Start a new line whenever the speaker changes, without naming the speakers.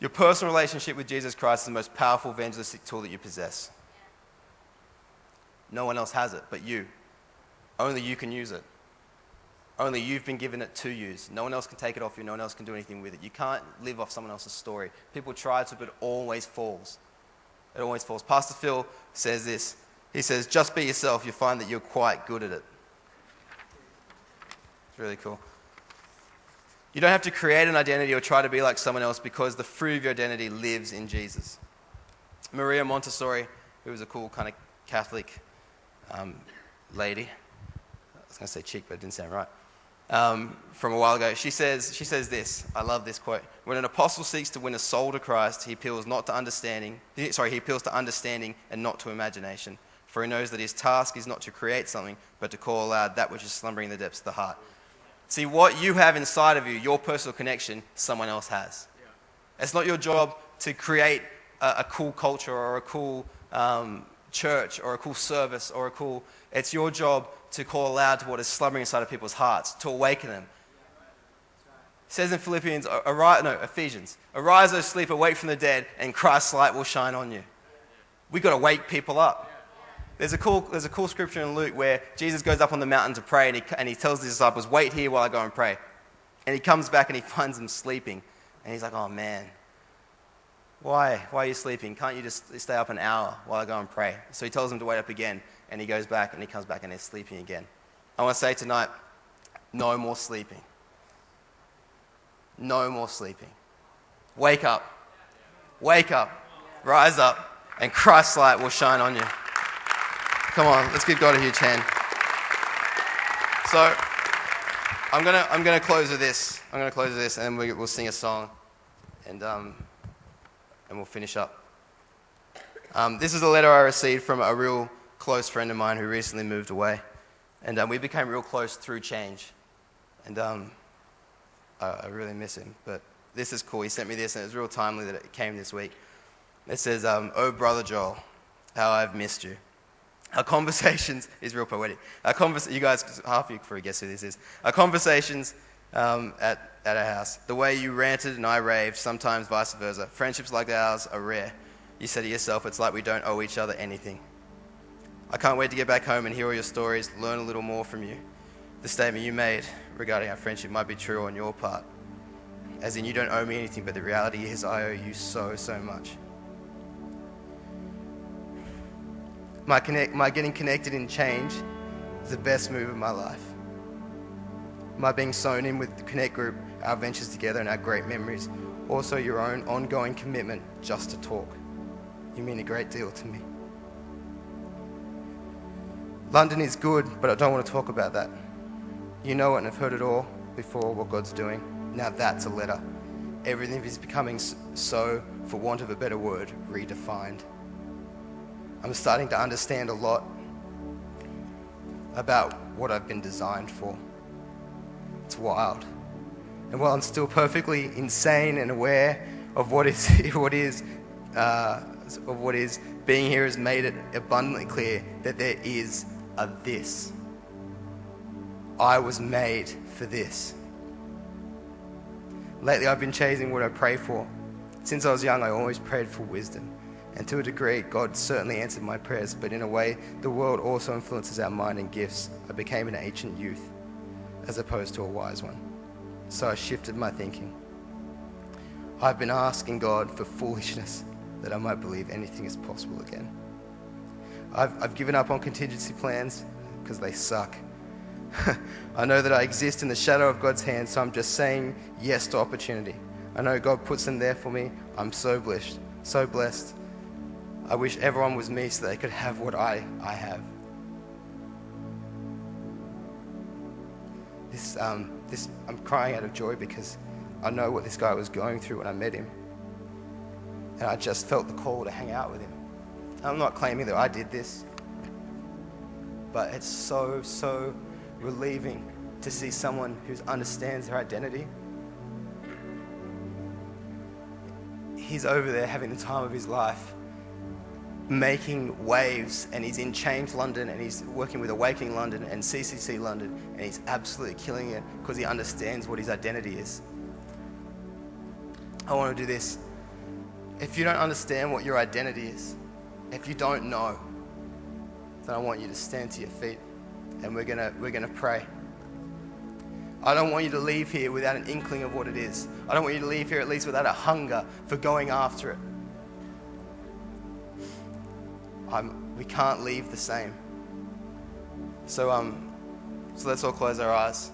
Your personal relationship with Jesus Christ is the most powerful evangelistic tool that you possess. No one else has it but you. Only you can use it. Only you've been given it to use. No one else can take it off you. No one else can do anything with it. You can't live off someone else's story. People try to, but it always falls. It always falls. Pastor Phil says this. He says, just be yourself. You'll find that you're quite good at it. It's really cool. You don't have to create an identity or try to be like someone else because the fruit of your identity lives in Jesus. Maria Montessori, who was a cool kind of Catholic lady. I was going to say chick, but it didn't sound right. From a while ago, she says this. I love this quote. When an apostle seeks to win a soul to Christ, he appeals to understanding and not to imagination. For he knows that his task is not to create something, but to call aloud that which is slumbering in the depths of the heart. See, what you have inside of you, your personal connection, someone else has. Yeah. It's not your job to create a cool culture or a cool church or a cool service or it's your job to call aloud to what is slumbering inside of people's hearts, to awaken them. It says in Ephesians, arise, O sleeper, awake from the dead, and Christ's light will shine on you. We've got to wake people up. There's a cool scripture in Luke where Jesus goes up on the mountain to pray and he tells his disciples, wait here while I go and pray. And he comes back and he finds them sleeping. And he's like, oh man, why are you sleeping? Can't you just stay up an hour while I go and pray? So he tells them to wait up again. And he goes back and he comes back and they're sleeping again. I want to say tonight, no more sleeping. No more sleeping. Wake up. Wake up. Rise up. And Christ's light will shine on you. Come on, let's give God a huge hand. So, I'm gonna close with this. And then we'll sing a song, and we'll finish up. This is a letter I received from a real close friend of mine who recently moved away, and we became real close through change. And I really miss him. But this is cool. He sent me this, and it was real timely that it came this week. It says, "Oh brother Joel, how I've missed you. Our conversations," is real poetic. You guys, half of you probably guess who this is. Our conversations at our house, the way you ranted and I raved, sometimes vice versa. Friendships like ours are rare. You said to yourself, it's like we don't owe each other anything. I can't wait to get back home and hear all your stories, learn a little more from you. The statement you made regarding our friendship might be true on your part. As in, you don't owe me anything, but the reality is I owe you so, so much. My getting connected in change is the best move of my life. My being sewn in with the Connect group, our ventures together and our great memories. Also your own ongoing commitment just to talk. You mean a great deal to me. London is good, but I don't want to talk about that. You know it and I've heard it all before, what God's doing. Now that's a letter. Everything is becoming so, for want of a better word, redefined. I'm starting to understand a lot about what I've been designed for. It's wild. And while I'm still perfectly insane and aware of what is, being here has made it abundantly clear that there is a this. I was made for this. Lately I've been chasing what I pray for. Since I was young, I always prayed for wisdom. And to a degree, God certainly answered my prayers, but in a way, the world also influences our mind and gifts. I became an ancient youth, as opposed to a wise one. So I shifted my thinking. I've been asking God for foolishness, that I might believe anything is possible again. I've given up on contingency plans, because they suck. I know that I exist in the shadow of God's hand, so I'm just saying yes to opportunity. I know God puts them there for me. I'm so blessed, so blessed. I wish everyone was me so they could have what I have. I'm crying out of joy because I know what this guy was going through when I met him. And I just felt the call to hang out with him. I'm not claiming that I did this, but it's so, so relieving to see someone who understands their identity. He's over there having the time of his life, making waves, and he's in Change London, and he's working with Awakening London and CCC London, and he's absolutely killing it because he understands what his identity is. I want to do this. if you don't understand what your identity is, if you don't know, then I want you to stand to your feet and we're gonna pray. I don't want you to leave here without an inkling of what it is. I don't want you to leave here at least without a hunger for going after it. We can't leave the same. So let's all close our eyes.